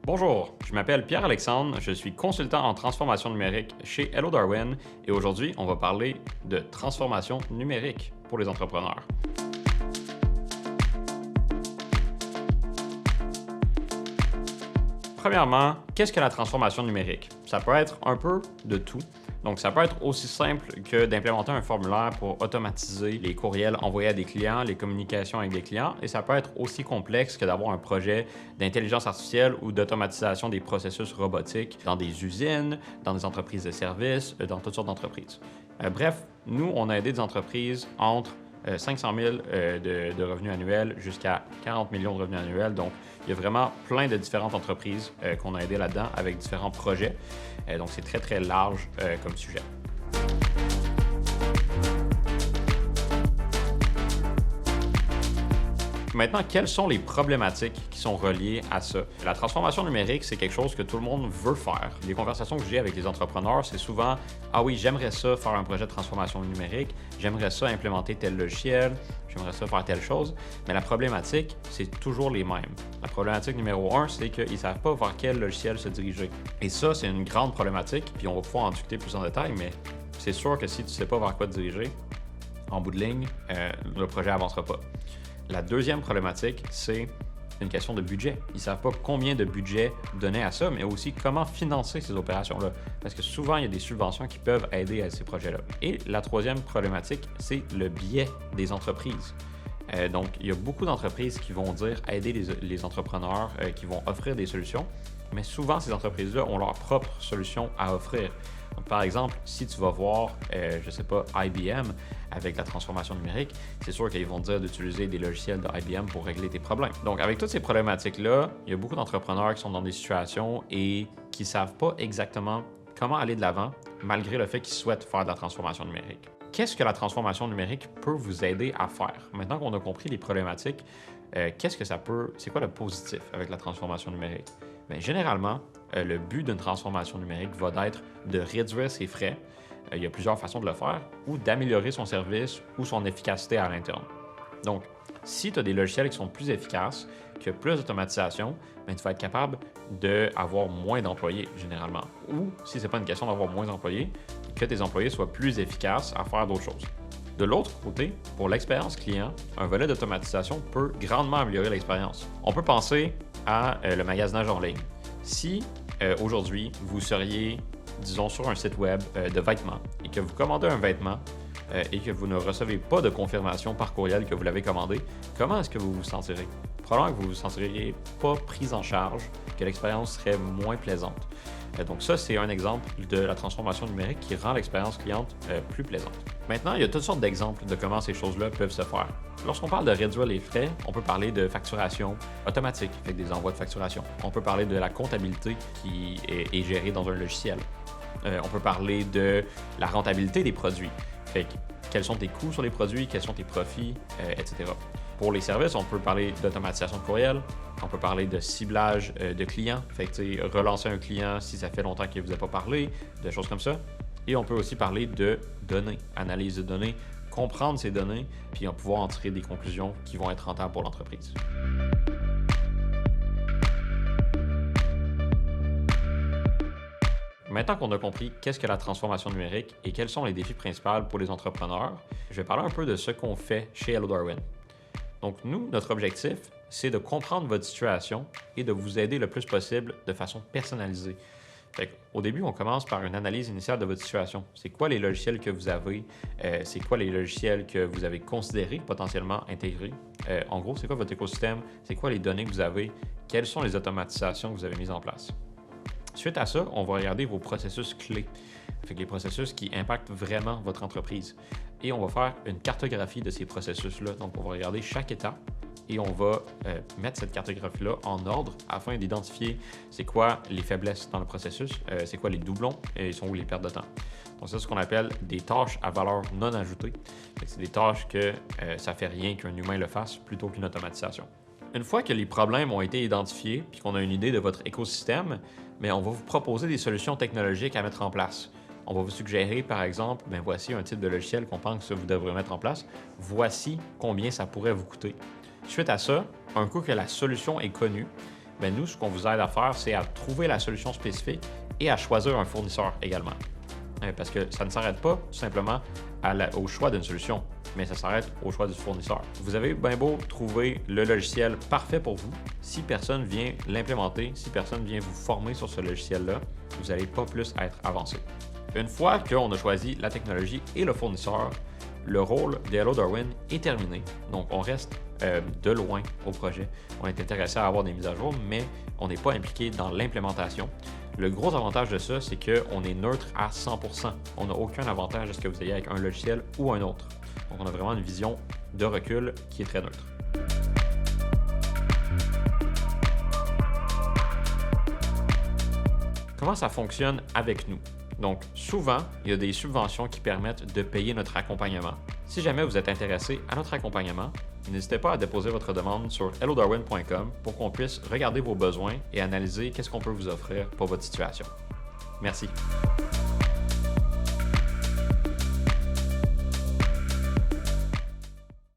Bonjour, je m'appelle Pierre-Alexandre, je suis consultant en transformation numérique chez Hello Darwin et aujourd'hui, on va parler de transformation numérique pour les entrepreneurs. Premièrement, qu'est-ce que la transformation numérique? Ça peut être un peu de tout. Donc, ça peut être aussi simple que d'implémenter un formulaire pour automatiser les courriels envoyés à des clients, les communications avec des clients, et ça peut être aussi complexe que d'avoir un projet d'intelligence artificielle ou d'automatisation des processus robotiques dans des usines, dans des entreprises de services, dans toutes sortes d'entreprises. Bref, nous, on a aidé des entreprises entre 500 000 de revenus annuels jusqu'à 40 millions de revenus annuels. Donc, il y a vraiment plein de différentes entreprises qu'on a aidées là-dedans avec différents projets. Donc, c'est très, très large comme sujet. Maintenant, quelles sont les problématiques qui sont reliées à ça? La transformation numérique, c'est quelque chose que tout le monde veut faire. Les conversations que j'ai avec les entrepreneurs, c'est souvent « Ah oui, j'aimerais ça faire un projet de transformation numérique, j'aimerais ça implémenter tel logiciel, j'aimerais ça faire telle chose. » Mais la problématique, c'est toujours les mêmes. La problématique numéro 1, c'est qu'ils ne savent pas vers quel logiciel se diriger. Et ça, c'est une grande problématique, puis on va pouvoir en discuter plus en détail, mais c'est sûr que si tu ne sais pas vers quoi te diriger, en bout de ligne, le projet n'avancera pas. La deuxième problématique, c'est une question de budget. Ils ne savent pas combien de budget donner à ça, mais aussi comment financer ces opérations-là. Parce que souvent, il y a des subventions qui peuvent aider à ces projets-là. Et la troisième problématique, c'est le biais des entreprises. Donc, il y a beaucoup d'entreprises qui vont dire aider les entrepreneurs, qui vont offrir des solutions, mais souvent, ces entreprises-là ont leur propre solution à offrir. Donc, par exemple, si tu vas voir, je ne sais pas, IBM avec la transformation numérique, c'est sûr qu'ils vont te dire d'utiliser des logiciels de IBM pour régler tes problèmes. Donc, avec toutes ces problématiques-là, il y a beaucoup d'entrepreneurs qui sont dans des situations et qui ne savent pas exactement comment aller de l'avant, malgré le fait qu'ils souhaitent faire de la transformation numérique. Qu'est-ce que la transformation numérique peut vous aider à faire? Maintenant qu'on a compris les problématiques, c'est quoi le positif avec la transformation numérique? Bien, généralement, le but d'une transformation numérique va être de réduire ses frais. Il y a plusieurs façons de le faire, ou d'améliorer son service ou son efficacité à l'interne. Donc, si tu as des logiciels qui sont plus efficaces, qui ont plus d'automatisation, bien, tu vas être capable d'avoir moins d'employés généralement. Ou, si ce n'est pas une question d'avoir moins d'employés, que tes employés soient plus efficaces à faire d'autres choses. De l'autre côté, pour l'expérience client, un volet d'automatisation peut grandement améliorer l'expérience. On peut penser à le magasinage en ligne. Si aujourd'hui, vous seriez, disons, sur un site web de vêtements et que vous commandez un vêtement et que vous ne recevez pas de confirmation par courriel que vous l'avez commandé, comment est-ce que vous vous sentirez? Probablement que vous ne vous sentiriez pas pris en charge, que l'expérience serait moins plaisante. Donc ça, c'est un exemple de la transformation numérique qui rend l'expérience cliente plus plaisante. Maintenant, il y a toutes sortes d'exemples de comment ces choses-là peuvent se faire. Lorsqu'on parle de réduire les frais, on peut parler de facturation automatique, avec des envois de facturation. On peut parler de la comptabilité qui est gérée dans un logiciel. On peut parler de la rentabilité des produits. Fait que, quels sont tes coûts sur les produits, quels sont tes profits, etc. Pour les services, on peut parler d'automatisation de courriel, on peut parler de ciblage de clients, fait que relancer un client si ça fait longtemps qu'il ne vous a pas parlé, de choses comme ça. Et on peut aussi parler de données, analyse de données, comprendre ces données, puis pouvoir en tirer des conclusions qui vont être rentables pour l'entreprise. Maintenant qu'on a compris qu'est-ce que la transformation numérique et quels sont les défis principaux pour les entrepreneurs, je vais parler un peu de ce qu'on fait chez Hello Darwin. Donc nous, notre objectif, c'est de comprendre votre situation et de vous aider le plus possible de façon personnalisée. Au début, on commence par une analyse initiale de votre situation. C'est quoi les logiciels que vous avez? C'est quoi les logiciels que vous avez considérés potentiellement intégrés? En gros, c'est quoi votre écosystème? C'est quoi les données que vous avez? Quelles sont les automatisations que vous avez mises en place? Suite à ça, on va regarder vos processus clés, les processus qui impactent vraiment votre entreprise. Et on va faire une cartographie de ces processus-là. Donc, on va regarder chaque étape et on va mettre cette cartographie-là en ordre afin d'identifier c'est quoi les faiblesses dans le processus, c'est quoi les doublons et sont où les pertes de temps. Donc, c'est ce qu'on appelle des tâches à valeur non ajoutée. C'est des tâches que ça ne fait rien qu'un humain le fasse plutôt qu'une automatisation. Une fois que les problèmes ont été identifiés et qu'on a une idée de votre écosystème, mais on va vous proposer des solutions technologiques à mettre en place. On va vous suggérer, par exemple, voici un type de logiciel qu'on pense que vous devrez mettre en place. Voici combien ça pourrait vous coûter. Suite à ça, un coup que la solution est connue, Ben nous, ce qu'on vous aide à faire, c'est à trouver la solution spécifique et à choisir un fournisseur également. Parce que ça ne s'arrête pas tout simplement au choix d'une solution, mais ça s'arrête au choix du fournisseur. Vous avez bien beau trouver le logiciel parfait pour vous, si personne vient l'implémenter, si personne vient vous former sur ce logiciel-là, vous n'allez pas plus être avancé. Une fois qu'on a choisi la technologie et le fournisseur, le rôle de Hello Darwin est terminé. Donc, on reste de loin au projet. On est intéressé à avoir des mises à jour, mais on n'est pas impliqué dans l'implémentation. Le gros avantage de ça, c'est qu'on est neutre à 100%. On n'a aucun avantage à ce que vous ayez avec un logiciel ou un autre. Donc, on a vraiment une vision de recul qui est très neutre. Comment ça fonctionne avec nous? Donc, souvent, il y a des subventions qui permettent de payer notre accompagnement. Si jamais vous êtes intéressé à notre accompagnement, n'hésitez pas à déposer votre demande sur hellodarwin.com pour qu'on puisse regarder vos besoins et analyser qu'est-ce qu'on peut vous offrir pour votre situation. Merci.